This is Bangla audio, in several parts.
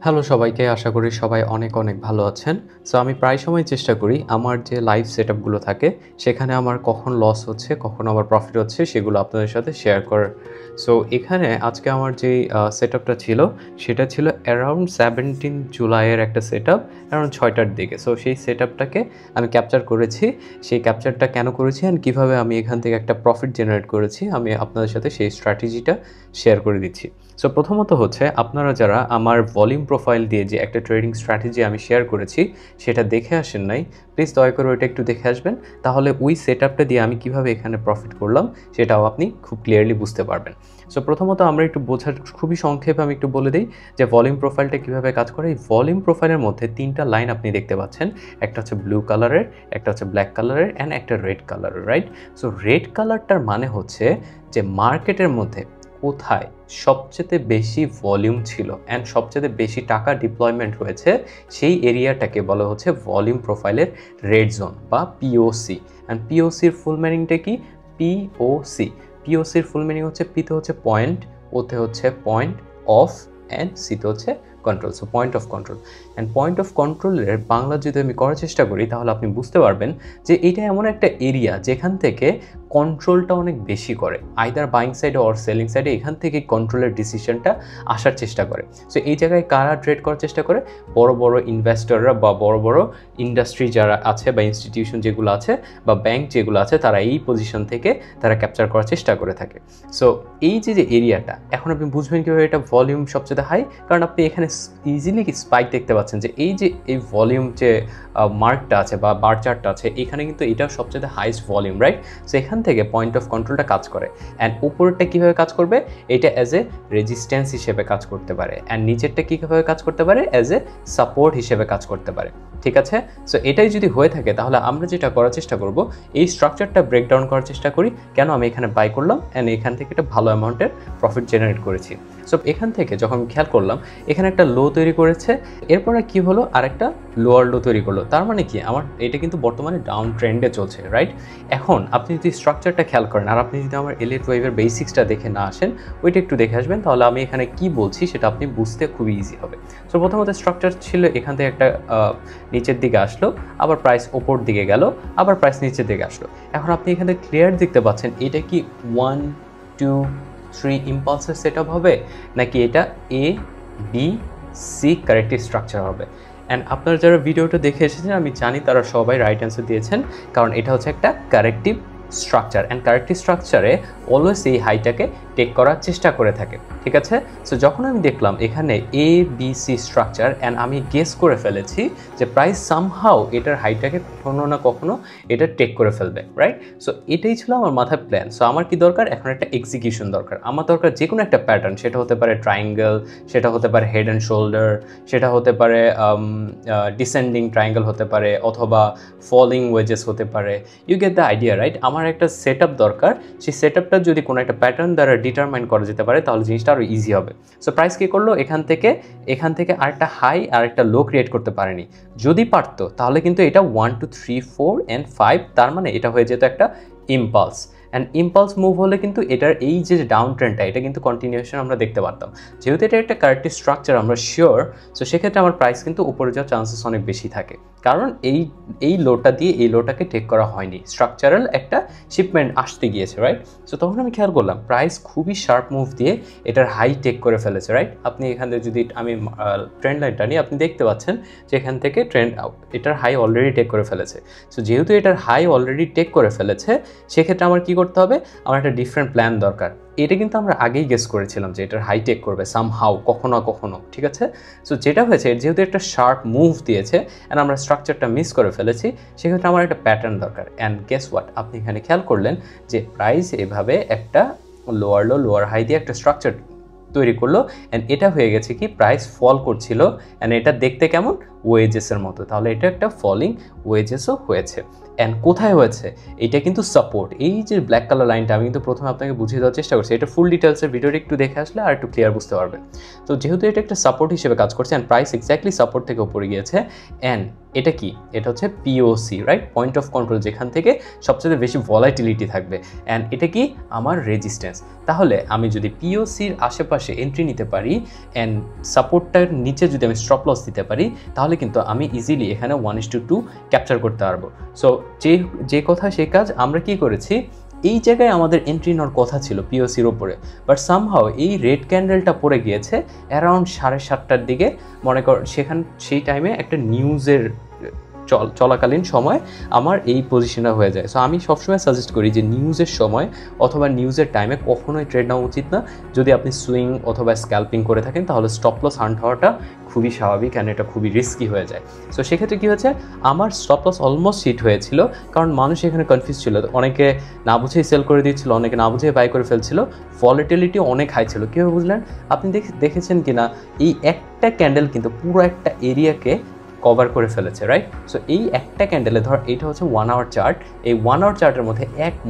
হ্যালো সবাইকে, আশা করি সবাই অনেক অনেক ভালো আছেন। সো আমি প্রায় সময় চেষ্টা করি আমার যে লাইভ সেটআপগুলো থাকে সেখানে আমার কখন লস হচ্ছে, কখন আমার প্রফিট হচ্ছে সেগুলো আপনাদের সাথে শেয়ার করার। সো এখানে আজকে আমার যেই সেটআপটা ছিল সেটা ছিল অ্যারাউন্ড 17 জুলাইয়ের একটা সেটআপ, অ্যারাউন্ড 6টার দিকে। সো সেই সেটআপটাকে আমি ক্যাপচার করেছি। সেই ক্যাপচারটা কেন করেছি অ্যান্ড কীভাবে আমি এখান থেকে একটা প্রফিট জেনারেট করেছি আমি আপনাদের সাথে সেই স্ট্র্যাটেজিটা শেয়ার করে দিচ্ছি। সো প্রথমত হচ্ছে, আপনারা যারা আমার ভলিউম প্রোফাইল দিয়ে যে একটা ট্রেডিং স্ট্র্যাটেজি আমি শেয়ার করেছি সেটা দেখে আসেন নাই, প্লিজ দয়া করে ওইটা একটু দেখে আসবেন। তাহলে ওই সেটআপটা দিয়ে আমি কিভাবে এখানে প্রফিট করলাম সেটাও আপনি খুব ক্লিয়ারলি বুঝতে পারবেন। সো প্রথমত আমরা একটু বোঝার খুবই সংক্ষেপে আমি একটু বলে দিই যে ভলিউম প্রোফাইলটা কীভাবে কাজ করে। এই ভলিউম প্রোফাইলের মধ্যে তিনটা লাইন আপনি দেখতে পাচ্ছেন, একটা হচ্ছে ব্লু কালারের, একটা হচ্ছে ব্ল্যাক কালারের অ্যান্ড একটা রেড কালারের, রাইট? সো রেড কালারটার মানে হচ্ছে যে মার্কেটের মধ্যে কোথায় সবচেয়ে বেশি ভলিউম ছিল অ্যান্ড সবচেয়ে বেশি টাকা ডিপ্লয়মেন্ট হয়েছে সেই এরিয়াটাকে বলা হচ্ছে ভলিউম প্রোফাইলের রেড জোন বা পিওসি। অ্যান্ড পিওসির ফুল মিনিংটা কি? পিওসি। পিওসির ফুল মিনিং হচ্ছে, পিতে হচ্ছে পয়েন্ট, ওতে হচ্ছে পয়েন্ট অফ, অ্যান্ড সিতে হচ্ছে control. So point of control. And point of কন্ট্রোলের বাংলা যদি আমি করার চেষ্টা করি তাহলে আপনি বুঝতে পারবেন যে এটা এমন একটা এরিয়া যেখান থেকে কন্ট্রোলটা অনেক বেশি করে, আইদার বাইং সাইডে অর সেলিং সাইডে, এখান থেকে কন্ট্রোলের ডিসিশনটা আসার চেষ্টা করে। সো এই জায়গায় কারা ট্রেড করার চেষ্টা করে? বড় বড় ইনভেস্টররা বা বড় বড় ইন্ডাস্ট্রি যারা আছে বা ইনস্টিটিউশন যেগুলো আছে বা ব্যাংক যেগুলো আছে, তারা এই পজিশন থেকে তারা ক্যাপচার করার চেষ্টা করে থাকে। সো এই যে এরিয়াটা, এখন আপনি বুঝবেন কীভাবে এটা ভলিউম সবচেয়ে হাই, কারণ আপনি এখানে ইজিলি স্পাইক দেখতে পাচ্ছেন যে এই ভলিউম যে মার্কটা আছে বা বার চার্টটা আছে, এখানে কিন্তু এটা সবচেয়ে হাইস্ট ভলিউম, রাইট? সো এখান থেকে পয়েন্ট অফ কন্ট্রোলটা কাজ করে। অ্যান্ড উপরেরটা কীভাবে কাজ করবে? এটা অ্যাজ এ রেজিস্ট্যান্স হিসেবে কাজ করতে পারে, অ্যান্ড নিচেরটা কীভাবে কাজ করতে পারে? অ্যাজ এ সাপোর্ট হিসেবে কাজ করতে পারে, ঠিক আছে? সো এটাই যদি হয়ে থাকে তাহলে আমরা যেটা করার চেষ্টা করব, এই স্ট্রাকচারটা ব্রেকডাউন করার চেষ্টা করি। কেন আমি এখানে বাই করলাম অ্যান্ড এখান থেকে একটা ভালো অ্যামাউন্টের প্রফিট জেনারেট করেছি। সো এখান থেকে যখন খেয়াল করলাম এখানে একটা লো তৈরি করেছে, এরপরে কি হলো, আরেকটা লোয়ার লো তৈরি করলো। তার মানে কি, আমার এটা কিন্তু বর্তমানে ডাউন ট্রেন্ডে চলছে, রাইট? এখন আপনি যদি স্ট্রাকচারটা খেয়াল করেন আর আপনি যদি আমার এলিট ওয়েভের বেসিক্সটা দেখে না আসেন, ওইটা একটু দেখে আসবেন, তাহলে আমি এখানে কি বলছি সেটা আপনি বুঝতে খুবই ইজি হবে। সো প্রথমত স্ট্রাকচার ছিল এখান থেকে একটা নিচের দিকে আসলো, আবার প্রাইস ওপর দিকে গেল, আবার প্রাইস নিচের দিকে আসলো। এখন আপনি এখানে ক্লিয়ার দেখতে পাচ্ছেন এটা কি 1 2 3 ইম্পালসের সেটআপ হবে, নাকি এটা A B C corrective structure হবে? অ্যান্ড আপনারা যারা ভিডিওটা দেখে এসেছেন আমি জানি তারা সবাই রাইট অ্যান্সার দিয়েছেন, কারণ এটা হচ্ছে একটা কারেক্টিভ স্ট্রাকচার। অ্যান্ড কারেক্টিভ স্ট্রাকচারে অলওয়েজ এই হাইটাকে টেক করার চেষ্টা করে থাকে, ঠিক আছে? সো যখন আমি দেখলাম এখানে A B C structure and আমি গেস করে ফেলেছি যে প্রাইস সামহাও এটার হাইটাকে কখনো না কখনো এটা টেক করে ফেলবে, রাইট? সো এটাই ছিল আমার মাথায় প্ল্যান। সো আমার কি দরকার? এখন একটা এক্সিকিউশন দরকার। আমার দরকার যে কোনো একটা প্যাটার্ন, সেটা হতে পারে ট্রায়াঙ্গেল, সেটা হতে পারে হেড অ্যান্ড শোল্ডার, সেটা হতে পারে ডিসেন্ডিং ট্রায়াঙ্গেল হতে পারে, অথবা ফলিং ওয়েজেস হতে পারে। You get the idea, right? আমার একটা সেট আপ দরকার, সেই সেট আপটা যদি কোনো একটা প্যাটার্ন দ্বারা ডিটারমাইন করা যেতে পারে তাহলে জিনিসটা আরও ইজি হবে। সো প্রাইস কী করলো, এখান থেকে আরেকটা হাই আর একটা লো ক্রিয়েট করতে পারেনি। যদি পারতো তাহলে কিন্তু এটা 1 2 3 4 and 5, তার মানে এটা হয়ে যেত একটা ইম্পালস। অ্যান্ড ইম্পালস মুভ হলে কিন্তু এটার এই যে ডাউন ট্রেন্ডটা, এটা কিন্তু কন্টিনিউশন আমরা দেখতে পারতাম। যেহেতু এটা একটা কারেক্টিভ স্ট্রাকচার আমরা শিওর, সো সেক্ষেত্রে আমার প্রাইস কিন্তু উপরে যাওয়ার চান্সেস অনেক বেশি থাকে, কারণ এই লোটা দিয়ে এই লোটাকে টেক করা হয়নি, স্ট্রাকচারাল একটা শিপমেন্ট আসতে গিয়েছে, রাইট? সো তখন আমি খেয়াল করলাম প্রাইস খুবই শার্প মুভ দিয়ে এটার হাই টেক করে ফেলেছে, রাইট? আপনি এখান থেকে যদি আমি ট্রেন্ড লাইনটা নিই, আপনি দেখতে পাচ্ছেন যে এখান থেকে এটার হাই অলরেডি টেক করে ফেলেছে। সো যেহেতু এটার হাই অলরেডি টেক করে ফেলেছে, সেক্ষেত্রে আমার কি করতে হবে? আমার একটা ডিফারেন্ট প্ল্যান দরকার। এটা কিন্তু আমরা আগেই গেস করেছিলাম যে এটার হাই টেক করবে সামহাউ, কখনো কখনো, ঠিক আছে? সো যেটা হয়েছে, যেহেতু একটা শার্প মুভ দিয়েছে অ্যান্ড আমরা স্ট্রাকচারটা মিস করে ফেলেছি, সেক্ষেত্রে আমার একটা প্যাটার্ন দরকার। অ্যান্ড গেস হোয়াট, আপনি এখানে খেয়াল করলেন যে প্রাইস এভাবে একটা লোয়ার লো লোয়ার হাই দিয়ে একটা স্ট্রাকচার তৈরি করলো, অ্যান্ড এটা হয়ে গেছে কি, প্রাইস ফল করছিল। অ্যান্ড এটা দেখতে কেমন? ওয়েজেসের মতো, তাহলে এটা একটা ফলিং ওয়েজেসও হয়েছে। অ্যান্ড কোথায় হয়েছে, এটা কিন্তু সাপোর্ট, এই যে ব্ল্যাক কালার লাইনটা আমি কিন্তু প্রথমে আপনাকে বুঝিয়ে দেওয়ার চেষ্টা করছি, এটা ফুল ডিটেলসের ভিডিওটা একটু দেখে আসলে আর একটু ক্লিয়ার বুঝতে পারবেন। তো যেহেতু এটা একটা সাপোর্ট হিসেবে কাজ করছে অ্যান্ড প্রাইস এক্স্যাক্টলি সাপোর্ট থেকে উপরে গিয়েছে, অ্যান্ড এটা কি, এটা হচ্ছে POC, right, point of control, যেখান থেকে সবচেয়ে বেশি ভলাটিলিটি থাকবে, অ্যান্ড এটা কি আমার রেজিস্ট্যান্স। তাহলে আমি যদি পিওসির আশেপাশে এন্ট্রি নিতে পারি অ্যান্ড সাপোর্টটার নিচে যদি আমি স্টপ লস দিতে পারি, তাহলে কিন্তু আমি ইজিলি এখানে 1:2 ক্যাপচার করতে পারবো। সো যে কথা সে কাজ, আমরা কি করেছি, এই জায়গায় আমাদের এন্ট্রি নেওয়ার কথা ছিল পিওসির ওপরে, বাট সামহাও এই রেড ক্যান্ডেলটা পড়ে গিয়েছে অ্যারাউন্ড 7:30টার দিকে, মনে কর সেই টাইমে একটা নিউজের চলাকালীন সময় আমার এই পজিশনটা হয়ে যায়। সো আমি সবসময় সাজেস্ট করি যে নিউজের সময় অথবা নিউজের টাইমে কখনোই ট্রেড নেওয়া উচিত না। যদি আপনি সুইং অথবা স্ক্যাল্পিং করে থাকেন তাহলে স্টপ লস হান্ট হওয়াটা খুবই স্বাভাবিক অ্যান্ড এটা খুবই রিস্কি হয়ে যায়। সো সেক্ষেত্রে কী হয়েছে, আমার স্টপ লস অলমোস্ট হিট হয়েছিল, কারণ মানুষ এখানে কনফিউজ ছিল, অনেকে না বুঝেই সেল করে দিচ্ছিল, অনেকে না বুঝেই বাই করে ফেলছিল, ভলাটিলিটি অনেক হাই ছিল। কীভাবে বুঝলেন, আপনি দেখেছেন কি না, এই একটা ক্যান্ডেল কিন্তু পুরো একটা এরিয়াকে কভার করে ফেলেছে, রাইট। সো এই একটা ক্যান্ডেলে ধর এইটা হচ্ছে 1 আওয়ার চার্ট, এই 1 আওয়ার চার্টের মধ্যে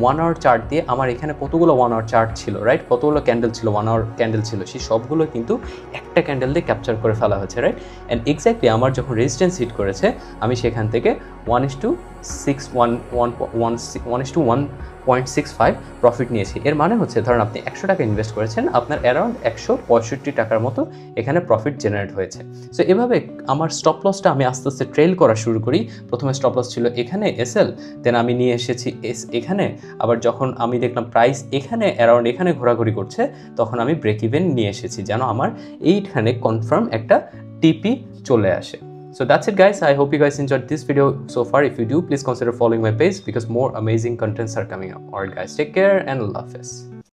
1 আওয়ার চার্ট দিয়ে আমার এখানে কতগুলো 1 আওয়ার চার্ট ছিল, রাইট, কতগুলো ক্যান্ডেল ছিল, 1 আওয়ার ক্যান্ডেল ছিল, সেই সবগুলো কিন্তু একটা ক্যান্ডেল দিয়ে ক্যাপচার করে ফেলা হয়েছে, রাইট। অ্যান্ড এক্স্যাক্টলি আমার যখন রেজিস্ট্যান্স হিট করেছে, আমি সেখান থেকে 1:1.65 প্রফিট নিয়েছি। এর মানে হচ্ছে ধরেন আপনি 100 টাকা ইনভেস্ট করেছেন, আপনার অ্যারাউন্ড 165 টাকার মতো এখানে প্রফিট জেনারেট হয়েছে। সো এভাবে আমার স্টপ লসটা আমি আস্তে আস্তে ট্রেল করা শুরু করি। প্রথমে স্টপ লস ছিল এখানে এসএল, দেন আমি নিয়ে এসেছি এখানে, আবার যখন আমি দেখলাম প্রাইস এখানে অ্যারাউন্ড এখানে ঘোরাঘুরি করছে, তখন আমি ব্রেক ইভেন নিয়ে এসেছি, যেন আমার এইখানে কনফার্ম একটা টিপি চলে আসে। So that's it guys, I hope you guys enjoyed this video so far. If you do, please consider following my page because more amazing contents are coming up. Alright guys, take care and Allah Hafiz.